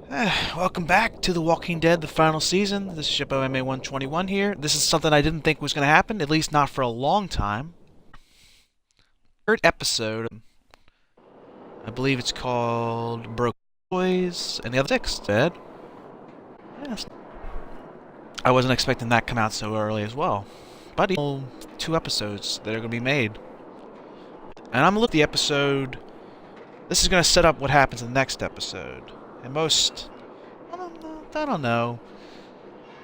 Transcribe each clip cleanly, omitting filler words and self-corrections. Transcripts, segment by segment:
Welcome back to The Walking Dead, the final season. This is Shippo MA121 here. This is something I didn't think was going to happen, at least not for a long time. Third episode. I believe it's called Broken Toys, and the other six dead. Yes. I wasn't expecting that to come out so early as well. But 2 episodes that are going to be made. And I'm going to look at the episode. This is going to set up what happens in the next episode. And I don't know.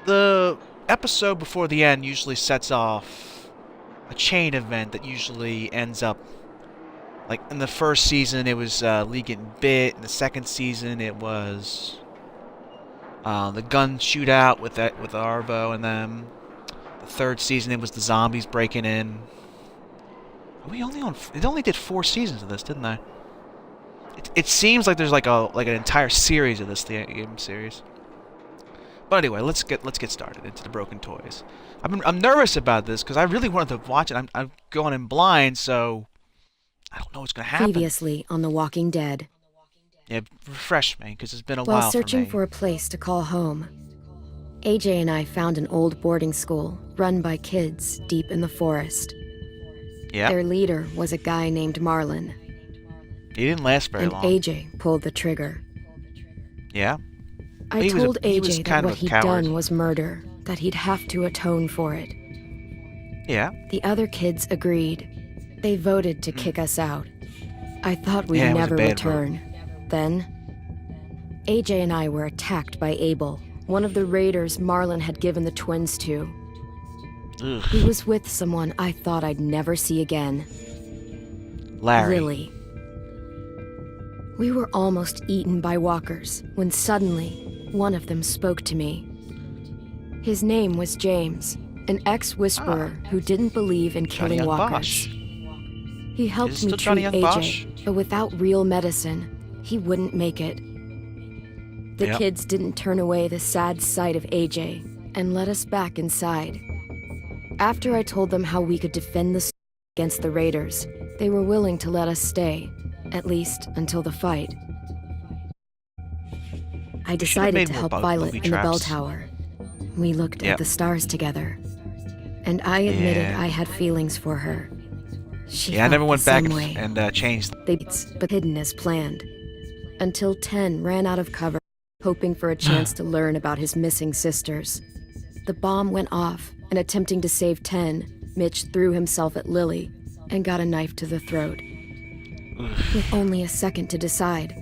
The episode before the end usually sets off a chain event that usually ends up, like in the first season it was Lee getting bit. In the second season it was the gun shootout with Arvo and them. The third season it was the zombies breaking in. It only did 4 seasons of this, didn't they? It seems like there's like an entire series of this game series. But anyway, let's get started into the Broken Toys. I'm nervous about this because I really wanted to watch it. I'm going in blind, so I don't know what's going to happen. Previously on The Walking Dead. Yeah, refresh me because it's been a while While searching for for a place to call home, AJ and I found an old boarding school run by kids deep in the forest. Yeah. Their leader was a guy named Marlon. He didn't last very long. And AJ pulled the trigger. Yeah. I told he was AJ kind that of what a he'd coward. done was murder, that he'd have to atone for it. Yeah. The other kids agreed. They voted to kick us out. I thought we'd Yeah, it was a never bad return. Then, AJ and I were attacked by Abel, one of the raiders Marlon had given the twins to. Ugh. He was with someone I thought I'd never see again. Larry. Lily. We were almost eaten by walkers when suddenly one of them spoke to me. His name was James, an ex-whisperer who didn't believe in Johnny killing Young walkers. Bosch. He Is helped it me still Johnny treat Young Bosch? AJ, but without real medicine, he wouldn't make it. The Yep. kids didn't turn away the sad sight of AJ and let us back inside. After I told them how we could defend the school against the raiders, they were willing to let us stay, at least until the fight. I We should have decided made to more help Violet booby in the bell traps. tower. We looked Yep. at the stars together, and I admitted Yeah. I had feelings for her. She Yeah, I felt never the went back same way. and changed. They but hidden as planned. Until 10 ran out of cover, hoping for a chance to learn about his missing sisters. The bomb went off, and attempting to save 10, Mitch threw himself at Lily and got a knife to the throat. With only a second to decide,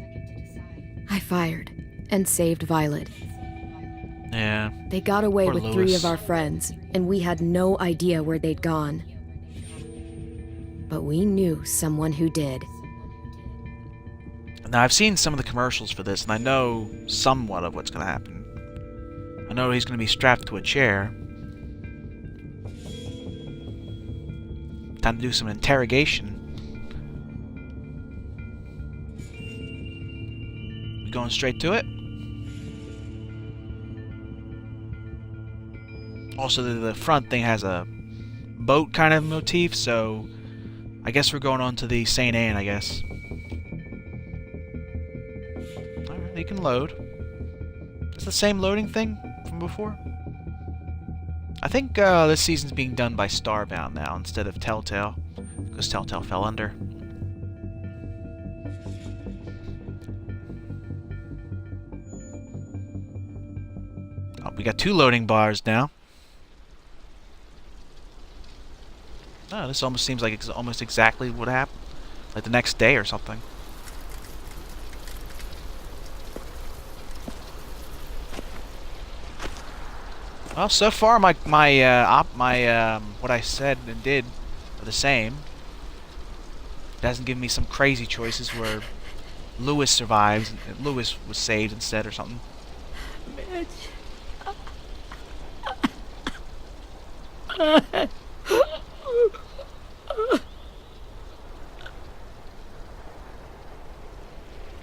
I fired and saved Violet. Yeah. They got away Poor with Louis. 3 of our friends, and we had no idea where they'd gone. But we knew someone who did. Now, I've seen some of the commercials for this, and I know somewhat of what's going to happen. I know he's going to be strapped to a chair. Time to do some interrogation. We going straight to it? Also, the front thing has a boat kind of motif, so I guess we're going on to the St. Anne, I guess. Alright, you can load. It's the same loading thing from before. I think this season's being done by Starbound now instead of Telltale, because Telltale fell under. Oh, we got 2 loading bars now. Oh, this almost seems like it's almost exactly what happened, like the next day or something. Well, so far my what I said and did are the same. It hasn't given me some crazy choices where Louis survives and Louis was saved instead or something.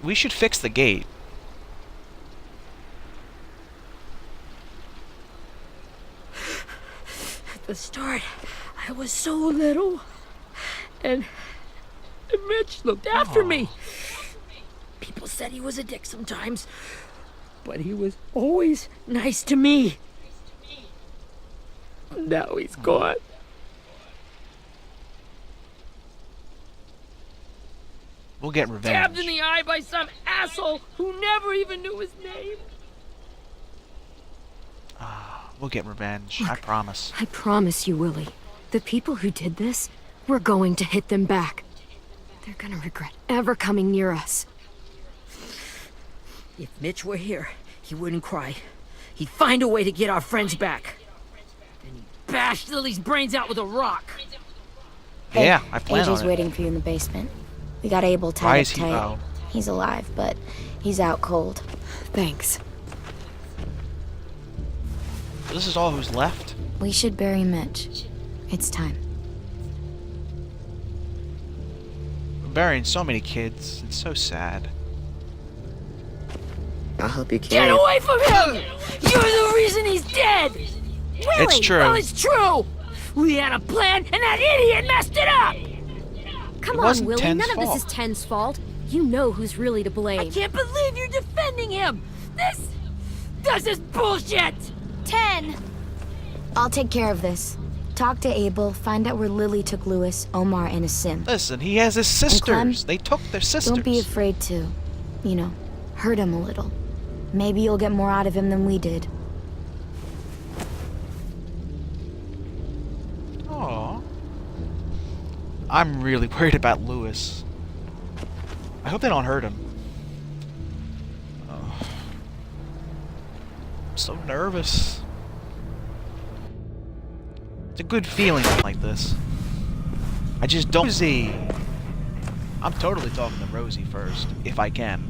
We should fix the gate. At the start, I was so little, and Mitch looked after me. People said he was a dick sometimes, but he was always nice to me. Now he's gone. We'll get revenge. Stabbed in the eye by some asshole who never even knew his name. We'll get revenge. I promise. I promise you, Willie. The people who did this, we're going to hit them back. They're gonna regret ever coming near us. If Mitch were here, he wouldn't cry. He'd find a way to get our friends back. Then he'd bash Lily's brains out with a rock. Yeah, I plan AJ's on it. waiting for you in the basement. We got Abel Why tied is up he? tight. Oh. He's alive, but he's out cold. Thanks. This is all who's left? We should bury Mitch. It's time. We're burying so many kids. It's so sad. I'll help you carry Get it. away from him! You're the reason he's dead! It's true. Well, it's true! We had a plan, and that idiot messed it up! Come It on, wasn't Willie. Ten's None of fault. this is Ten's fault. You know who's really to blame. I can't believe you're defending him! This is bullshit! 10! I'll take care of this. Talk to Abel, find out where Lily took Lewis, Omar, and a sim. Listen, he has his Clem, sisters. They took their sisters. Don't be afraid to, hurt him a little. Maybe you'll get more out of him than we did. Aw. I'm really worried about Lewis. I hope they don't hurt him. Oh. I'm so nervous. It's a good feeling like this. I just don't see. I'm totally talking to Rosie first, if I can.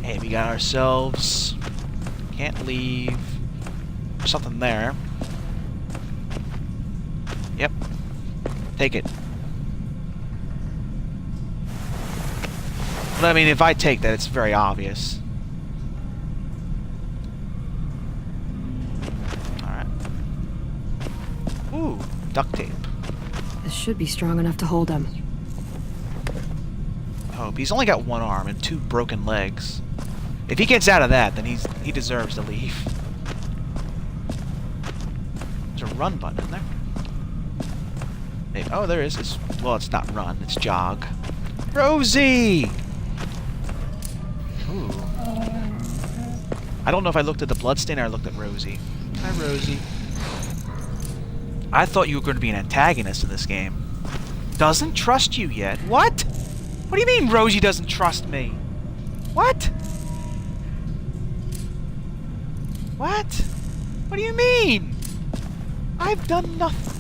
Hey, we got ourselves. Can't leave. There's something there. Yep. Take it. But I mean, if I take that, it's very obvious. Alright. Ooh, duct tape. This should be strong enough to hold him. Hope. He's only got one arm and two broken legs. If he gets out of that, then he deserves to leave. There's a run button in there. Hey, oh, there is. Well, it's not run. It's jog. Rosie! Ooh. I don't know if I looked at the bloodstain or I looked at Rosie. Hi, Rosie. I thought you were going to be an antagonist in this game. Doesn't trust you yet. What? What do you mean Rosie doesn't trust me? What? What? What do you mean? I've done nothing.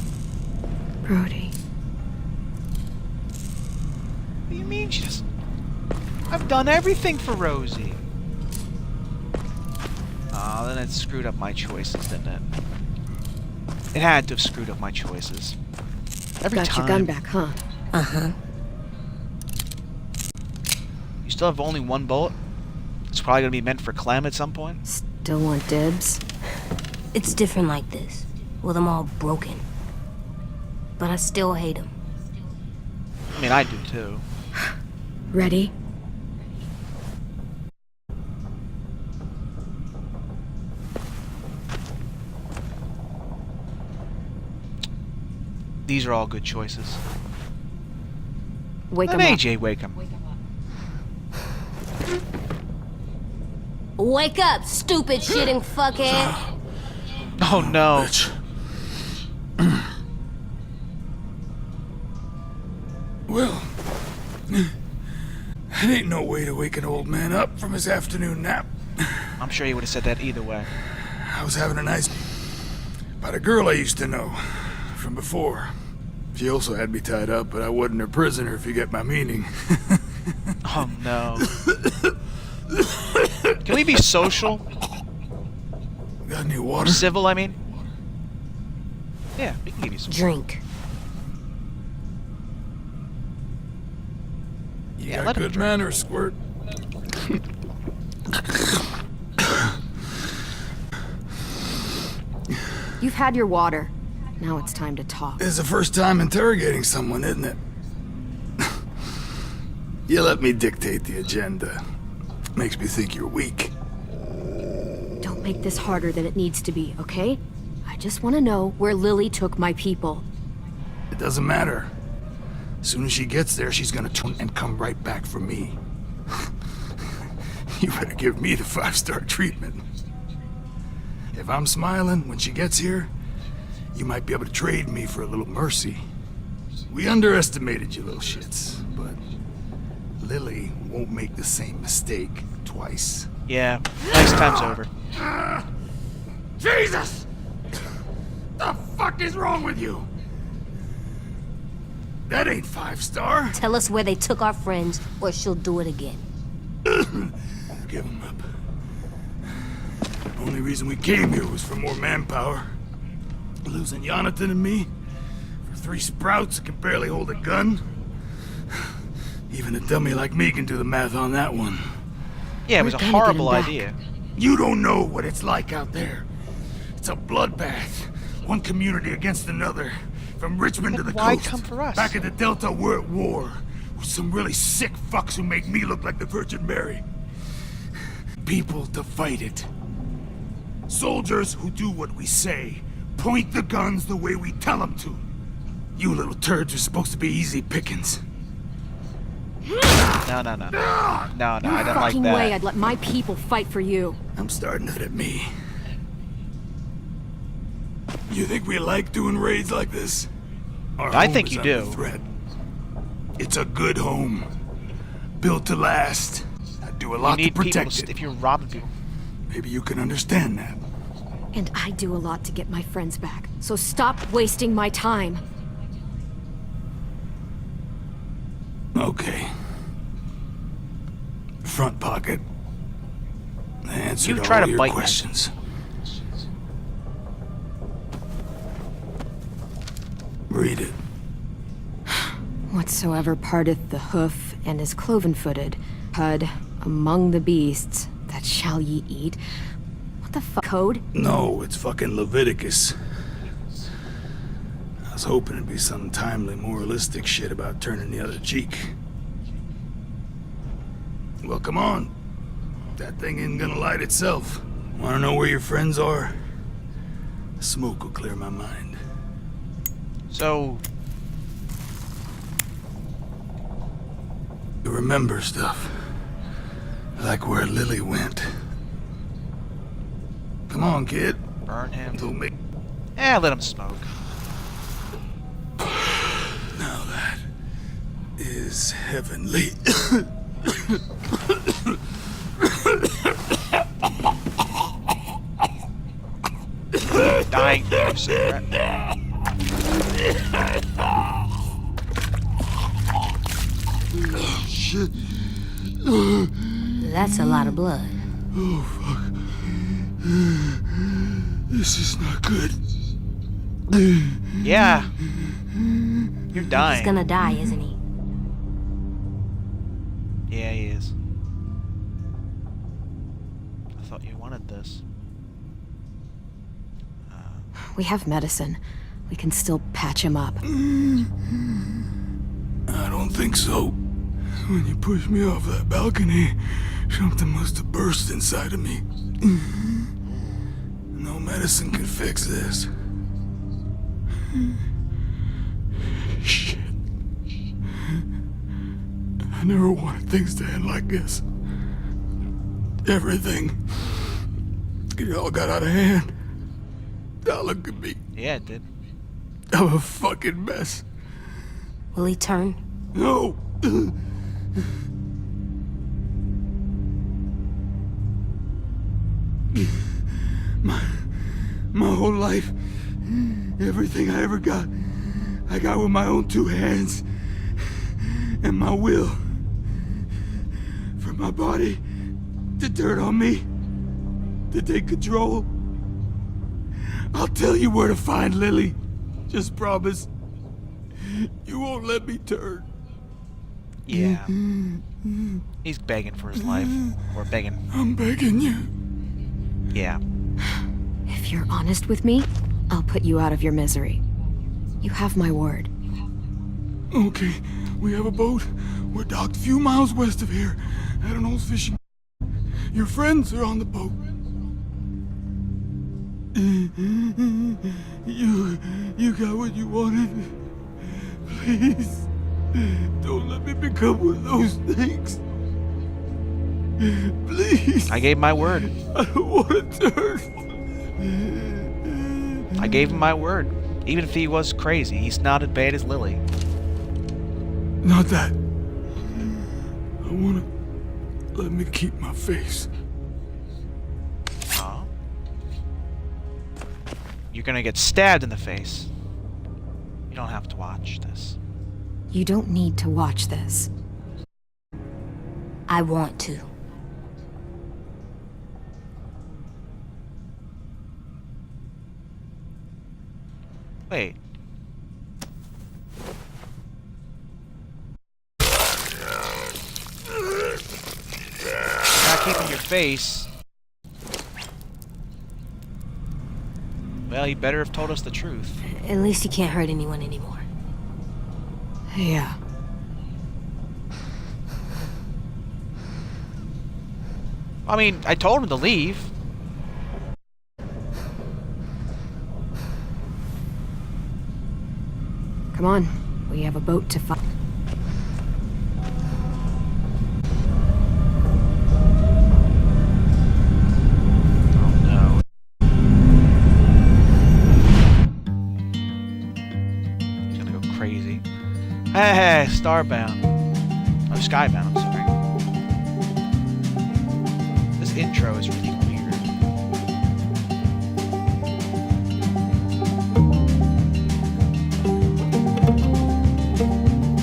Brody. What do you mean she doesn't? I've done everything for Rosie. Oh, then it screwed up my choices, didn't it? It had to have screwed up my choices. Every Got time. your gun back, huh? Uh-huh. You still have only one bullet? It's probably going to be meant for Clem at some point? Still want dibs? It's different like this, with them all broken. But I still hate him. I mean, I do too. Ready? These are all good choices. Wake Let him up. AJ wake him. Wake up, stupid shitting fuckhead! Oh no. Bitch. Well, it ain't no way to wake an old man up from his afternoon nap. I'm sure he would have said that either way. I was having a nice about a girl I used to know from before. She also had me tied up, but I wasn't her prisoner, if you get my meaning. Oh no. Can we be social? Got any water? Civil, I mean? Yeah, we can give you some. Drink. You Yeah, got let him good drink. manners, Squirt. You've had your water. Now it's time to talk. It's the first time interrogating someone, isn't it? You let me dictate the agenda. Makes me think you're weak. Don't make this harder than it needs to be, okay? I just want to know where Lily took my people. It doesn't matter. As soon as she gets there, she's gonna turn and come right back for me. You better give me the 5-star treatment. If I'm smiling when she gets here, you might be able to trade me for a little mercy. We underestimated you little shits, but Lily won't make the same mistake twice. Yeah, next time's over. Jesus! The fuck is wrong with you? That ain't 5-star. Tell us where they took our friends, or she'll do it again. Give him up. Only reason we came here was for more manpower. Losing Jonathan and me for 3 sprouts that can barely hold a gun. Even a dummy like me can do the math on that one. Yeah, it was a horrible idea. You don't know what it's like out there. It's a bloodbath. One community against another. From Richmond to the Why coast. come for us? Back at the Delta, we're at war. With some really sick fucks who make me look like the Virgin Mary. People to fight it. Soldiers who do what we say. Point the guns the way we tell them to. You little turds are supposed to be easy pickings. No, I don't like Fucking that. way I'd let my people fight for you. I'm starting to at me. You think we like doing raids like this? Our I home think is you under do. threat. It's a good home. Built to last. I'd do a You lot to need people protect it. if you're robbing people. Maybe you can understand that. And I do a lot to get my friends back. So stop wasting my time. Okay. Front pocket. The answer You to try all to your bite me. questions. Read it. Whatsoever parteth the hoof and is cloven-footed, hud among the beasts, that shall ye eat. What the fuck code? No, it's fucking Leviticus. I was hoping it'd be some timely moralistic shit about turning the other cheek. Well, come on. That thing ain't gonna light itself. Wanna know where your friends are? Smoke will clear my mind. So, You remember stuff. Like where Lily went. Come on, kid. burn him. Don't make... Let him smoke. Now that is heavenly. Dying for a cigarette. Shit. That's a lot of blood. Oh, fuck. This is not good. Yeah. You're dying. He's gonna die, isn't he? Yeah, he is. I thought you wanted this. We have medicine. We can still patch him up. I don't think so. When you pushed me off that balcony, something must have burst inside of me. No medicine can fix this. Shit. I never wanted things to end like this. Everything. It all got out of hand. Now look at me. Yeah, it did. I'm a fucking mess. Will he turn? No! My whole life, everything I ever got, I got with my own 2 hands and my will. For my body to turn on me, to take control. I'll tell you where to find Lily. Just promise. You won't let me turn. Yeah. He's begging for his life. Or begging. I'm begging you. Yeah. If you're honest with me, I'll put you out of your misery. You have my word. Okay, we have a boat. We're docked a few miles west of here at an old fishing. Your friends are on the boat. You got what you wanted. Please, don't let me become one of those things. Please. I gave my word. I don't want to turn. I gave him my word. Even if he was crazy, he's not as bad as Lily. Not that. I want to let me keep my face. Aw. You're gonna get stabbed in the face. You don't have to watch this. You don't need to watch this. I want to. Wait. Not keeping your face. Well, you better have told us the truth. At least he can't hurt anyone anymore. Yeah. I mean, I told him to leave. Come on. We have a boat to find. Oh no. He's gonna go crazy. Hey, starbound. Oh, skybound, I'm sorry. This intro is really weird.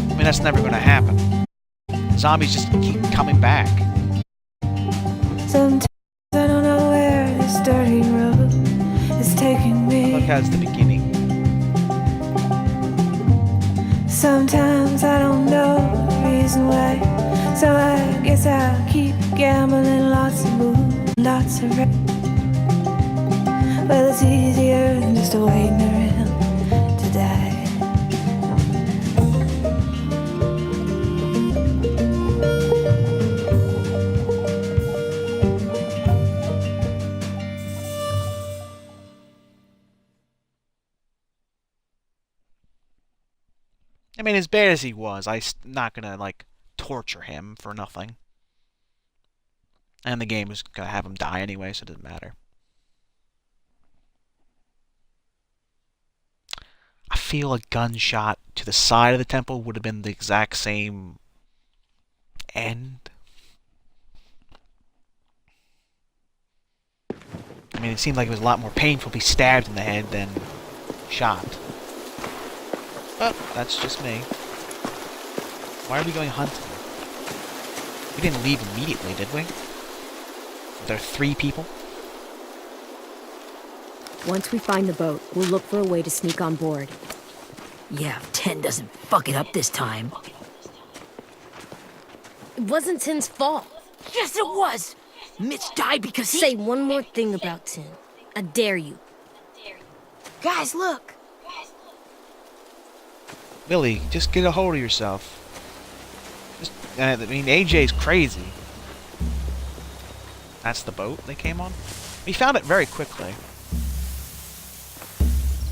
I mean, that's never gonna happen. Zombies just keep coming back. Sometimes I don't know where this dirty road is taking me. Look, that's the beginning. Sometimes I don't know the reason why. So I guess I'll keep gambling, lots of moves, lots of red. Well, it's easier than just waiting around to die. I mean, as bad as he was, I'm not gonna, like, torture him for nothing. And the game is gonna have him die anyway, so it doesn't matter. I feel a gunshot to the side of the temple would have been the exact same end. I mean, it seemed like it was a lot more painful to be stabbed in the head than shot. But that's just me. Why are we going hunting? We didn't leave immediately, did we? Were there 3 people? Once we find the boat, we'll look for a way to sneak on board. Yeah, if 10 doesn't fuck it up this time. It wasn't Tin's fault. Yes, it was! Mitch died because he... Say one more thing about Tin. I dare you. Guys, look. Billy, just get a hold of yourself. I mean, AJ's crazy. That's the boat they came on? We found it very quickly.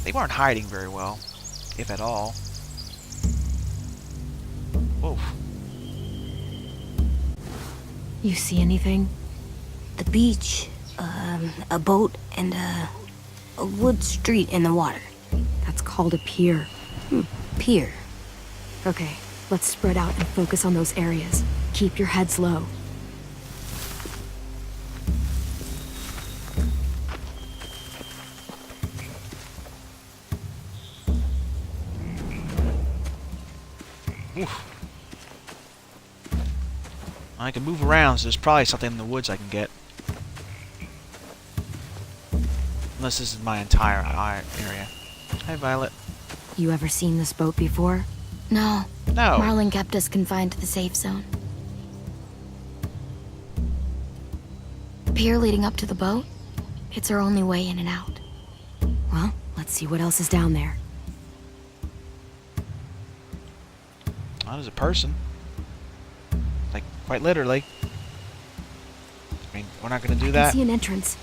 They weren't hiding very well, if at all. Whoa. You see anything? The beach, a boat, and a wood street in the water. That's called a pier. Pier. Okay, let's spread out and focus on those areas. Keep your heads low. Oof. I can move around, so there's probably something in the woods I can get. Unless this is my entire area. Hi, Violet. You ever seen this boat before? No. No. Marlin kept us confined to the safe zone. The pier leading up to the boat? It's our only way in and out. Well, let's see what else is down there. Oh, there's a person. Quite literally. I mean, we're not gonna do I that. see an entrance.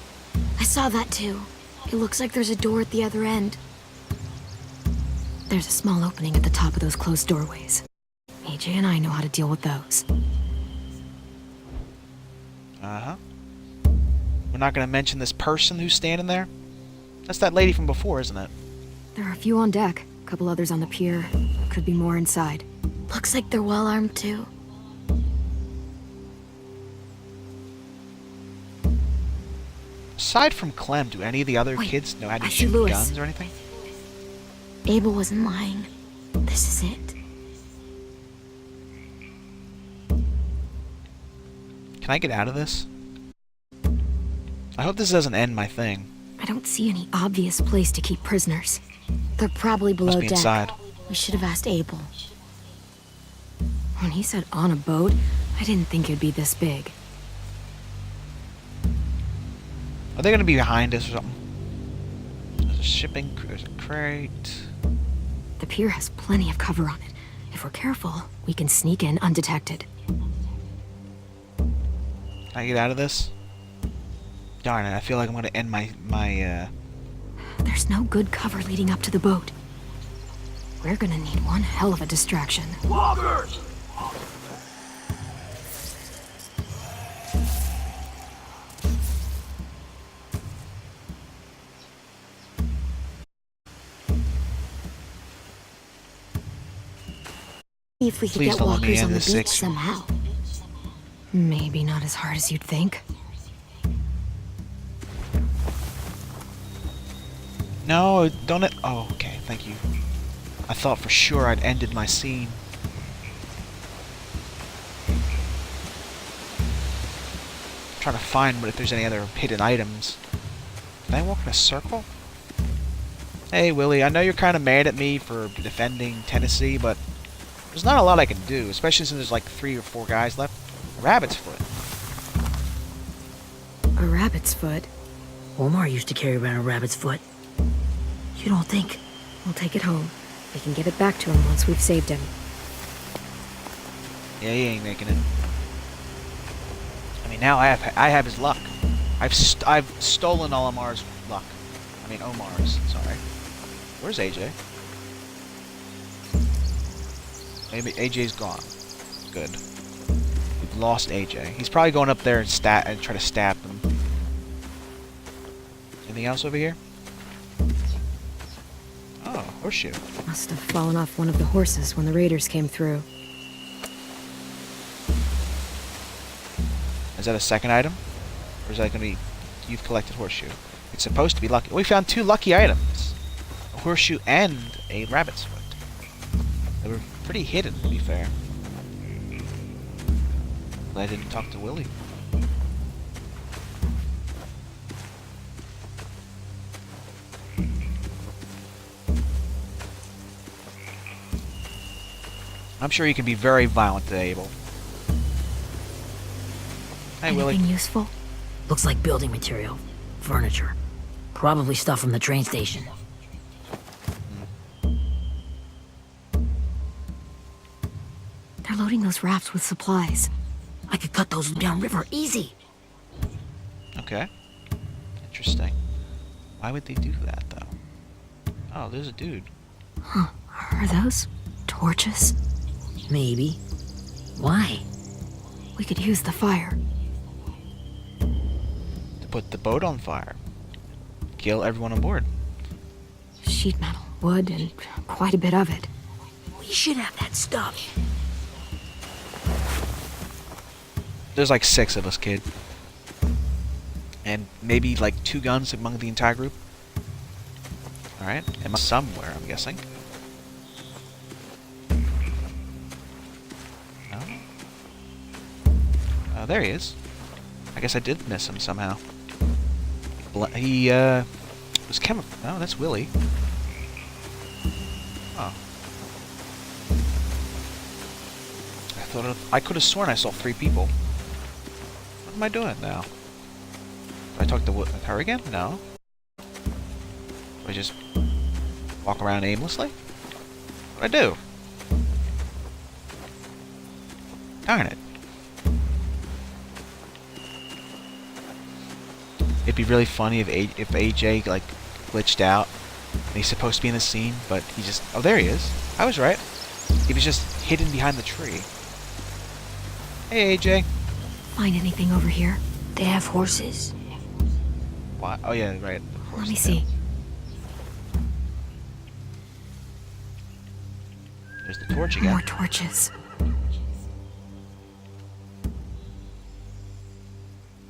I saw that too. It looks like there's a door at the other end. There's a small opening at the top of those closed doorways. AJ and I know how to deal with those. Uh-huh. We're not gonna mention this person who's standing there? That's that lady from before, isn't it? There are a few on deck, a couple others on the pier. Could be more inside. Looks like they're well armed too. Aside from Clem, do any of the other Wait, kids know how to I see shoot Louis. guns or anything? Abel wasn't lying. This is it. Can I get out of this? I hope this doesn't end my thing. I don't see any obvious place to keep prisoners. They're probably below Must be deck. inside. We should have asked Abel. When he said on a boat, I didn't think it'd be this big. Are they gonna be behind us or something? There's a shipping, there's a crate. The pier has plenty of cover on it. If we're careful, we can sneak in undetected. Can I get out of this? Darn it, I feel like I'm gonna end my There's no good cover leading up to the boat. We're gonna need one hell of a distraction. Walkers! If we could Please get don't let me walkers end on the this beach section. somehow. Maybe not as hard as you'd think. No, don't it. Oh, okay, thank you. I thought for sure I'd ended my scene. Trying to find if there's any other hidden items. Can I walk in a circle? Hey, Willie, I know you're kind of mad at me for defending Tennessee, but there's not a lot I can do, especially since there's like 3 or 4 guys left. Rabbit's foot. A rabbit's foot. Omar used to carry around a rabbit's foot. You don't think? We'll take it home. We can give it back to him once we've saved him. Yeah, he ain't making it. I mean, now I have his luck. I've stolen all Omar's luck. I mean, Omar's. Sorry. Where's AJ? Maybe AJ's gone. Good. We've lost AJ. He's probably going up there and try to stab them. Anything else over here? Oh, horseshoe. Must have fallen off one of the horses when the raiders came through. Is that a second item? Or is that going to be you've collected horseshoe? It's supposed to be lucky. We found 2 lucky items. A horseshoe and a rabbit's foot. They were pretty hidden, to be fair. Glad I didn't talk to Willie. I'm sure you can be very violent to Abel. Hey, Willie. Anything useful? Looks like building material. Furniture. Probably stuff from the train station. They're loading those rafts with supplies. I could cut those downriver easy. Okay. Interesting. Why would they do that, though? Oh, there's a dude. Huh. Are those torches? Maybe. Why? We could use the fire. To put the boat on fire. Kill everyone on board. Sheet metal, wood, and quite a bit of it. We should have that stuff. There's like 6 of us, kid. And maybe like 2 guns among the entire group. Alright. And somewhere, I'm guessing. No? Oh, there he is. I guess I did miss him somehow. He was no, that's Willie. Oh. I could have sworn I saw 3 people. What am I doing now? Do I talk to her again? No. Do I just walk around aimlessly? What do I do? Darn it. It'd be really funny if AJ like glitched out and he's supposed to be in the scene, but he just there he is. I was right. He was just hidden behind the tree. Hey AJ. Find anything over here? They have horses. What? Oh yeah, right. Of course Let me they see. do. There's the torch again. More torches.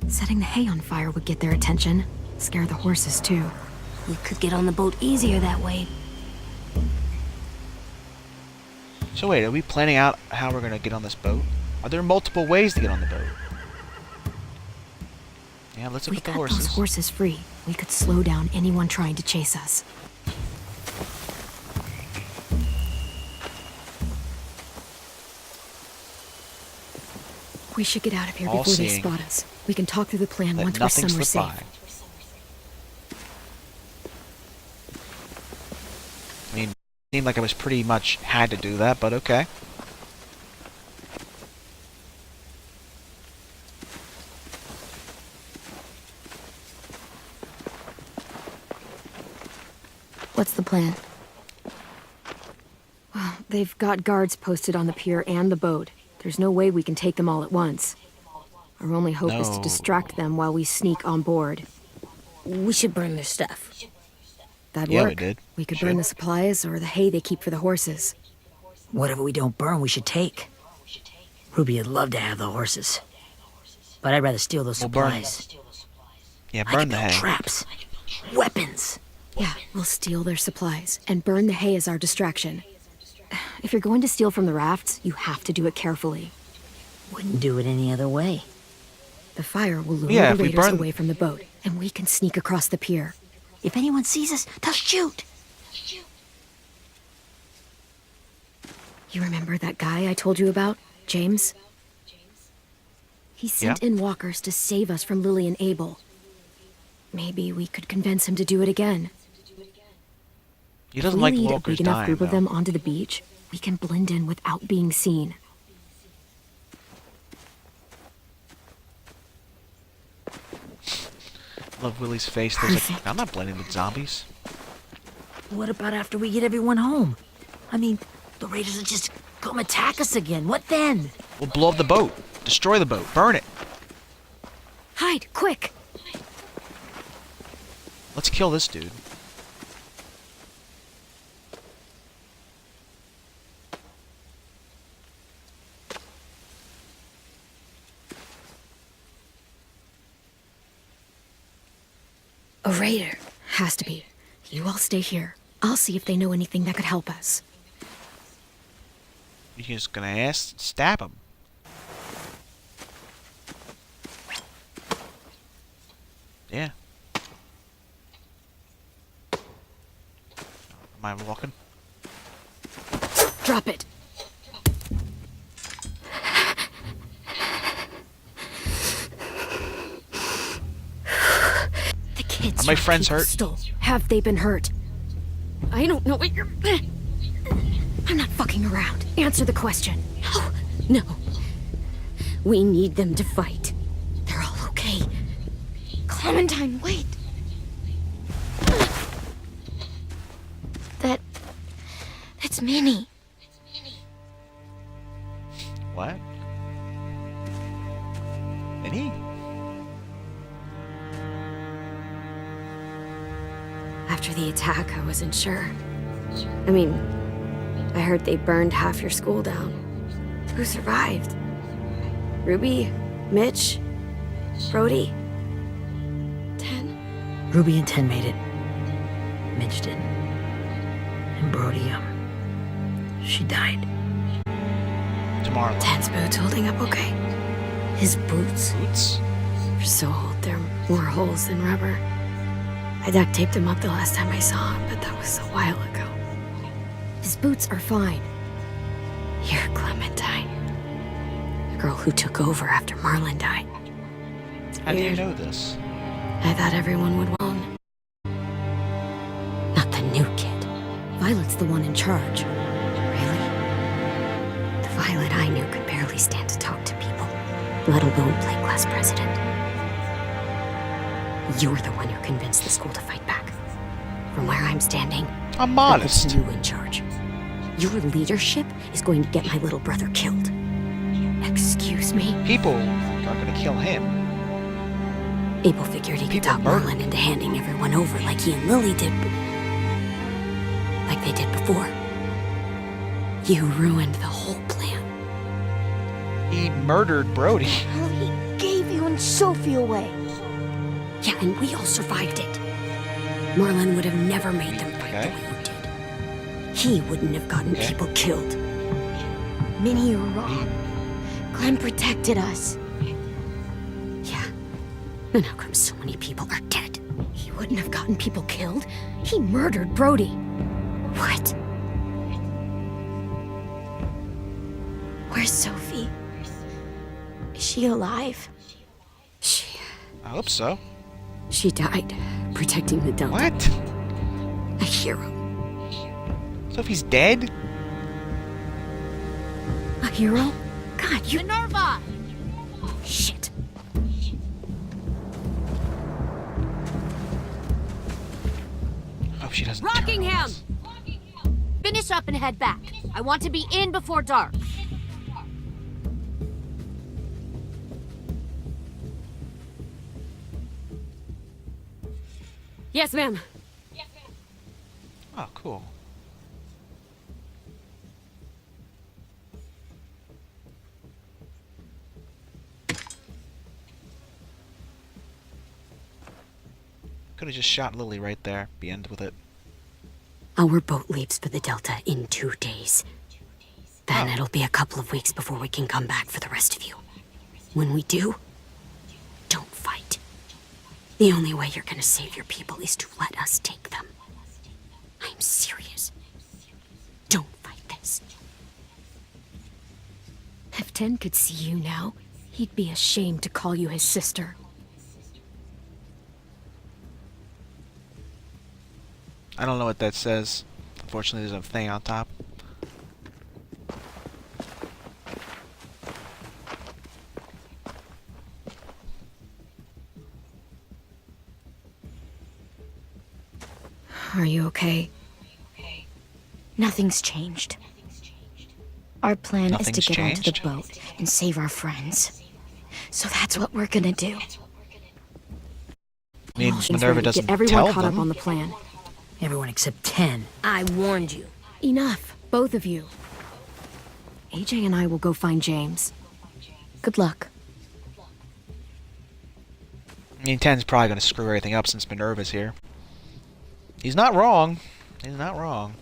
Setting the hay on fire would get their attention. Scare the horses too. We could get on the boat easier that way. So wait, are we planning out how we're gonna get on this boat? Are there multiple ways to get on the boat? Yeah, let's look We at the cut horses. those horses free. We could slow down anyone trying to chase us. We should get out of here All before they seeing. spot us. We can talk through the plan Let once we're nothing somewhere slip safe. by. I mean, it seemed like I was pretty much had to do that, but okay. What's the plan? Well, they've got guards posted on the pier and the boat. There's no way we can take them all at once. Our only hope is to No. distract them while we sneak on board. We should burn their stuff. That'd Yeah, work. we did. We could Should. burn the supplies or the hay they keep for the horses. Whatever we don't burn, we should take. Ruby would love to have the horses. But I'd rather steal those We'll burn. supplies. Yeah, I burn can the build hay. traps. Weapons. Yeah, we'll steal their supplies and burn the hay as our distraction. If you're going to steal from the rafts, you have to do it carefully. Wouldn't do it any other way. The fire will lure Yeah, the if we raiders burn- away from the boat, and we can sneak across the pier. If anyone sees us, they'll shoot. You remember that guy I told you about, James? He sent in walkers to save us from Lily and Abel. Maybe we could convince him to do it again. He If doesn't we like lead a walkers big enough dying, group of though. them onto the beach, we can blend in without being seen. Love Willie's face. There's like, I'm not blending with zombies. What about after we get everyone home? I mean, the raiders will just come attack us again. What then? We'll blow up the boat. Destroy the boat. Burn it. Hide, quick! Let's kill this dude. A raider. Has to be. You all stay here. I'll see if they know anything that could help us. You're just gonna stab him. Yeah. Am I walking? Drop it. The kids Are my your friends people hurt? Stole. Have they been hurt? I don't know what you're... I'm not fucking around. Answer the question. No. No. We need them to fight. They're all okay. Clementine, wait. That's Minnie. What? Any? After the attack, I wasn't sure. I mean, I heard they burned half your school down. Who survived? Ruby? Mitch? Brody? 10? Ruby and 10 made it. Mitch didn't. And Brody, she died. Tomorrow. 10's boots holding up okay? His boots? Boots? They're so old, there are more holes than rubber. I duct taped him up the last time I saw him, but that was a while ago. His boots are fine. You're Clementine. The girl who took over after Marlon died. How do you Weird. know this? I thought everyone would want. Not the new kid. Violet's the one in charge. Really? The Violet I knew could barely stand to talk to people, let alone play class president. You're the one who convinced the school to fight back. From where I'm standing, I'm that modest. puts you in charge. Your leadership is going to get my little brother killed. Excuse me? People are going to kill him. Abel figured he could People talk murdered. Marlin into handing everyone over like he and Lily did, like they did before. You ruined the whole plan. He murdered Brody. Well, he gave you and Sophie away. Yeah, and we all survived it. Marlin would have never made them fight the Okay. way you did. He wouldn't have gotten Okay. people killed. Minnie, you're wrong. Glenn protected us. Yeah. And how come so many people are dead? He wouldn't have gotten people killed. He murdered Brody. What? Where's Sophie? Is she alive? I hope so. She died protecting the Delta. What? A hero. Sophie's dead? A hero? God, you... Minerva! Shit. Hope she doesn't turn on Rockingham! us. Finish up and head back. I want to be in before dark. Yes, ma'am. Oh, cool. Could have just shot Lily right there. Be end with it. Our boat leaves for the Delta in 2 days. Then Oh. it'll be a couple of weeks before we can come back for the rest of you. When we do, don't fight. The only way you're gonna save your people is to let us take them. I'm serious. Don't fight this. If Ten could see you now, he'd be ashamed to call you his sister. I don't know what that says. Unfortunately, there's a thing on top. Are you okay? Nothing's changed. Our plan is to Nothing's get onto the changed? boat and save our friends. So that's what we're gonna do. I mean, She's Minerva ready to doesn't get everyone tell caught them. up on the plan. Everyone except 10. I warned you. Enough, both of you. AJ and I will go find James. Good luck. I mean, Ten's probably going to screw everything up since Minerva's here. He's not wrong. He's not wrong.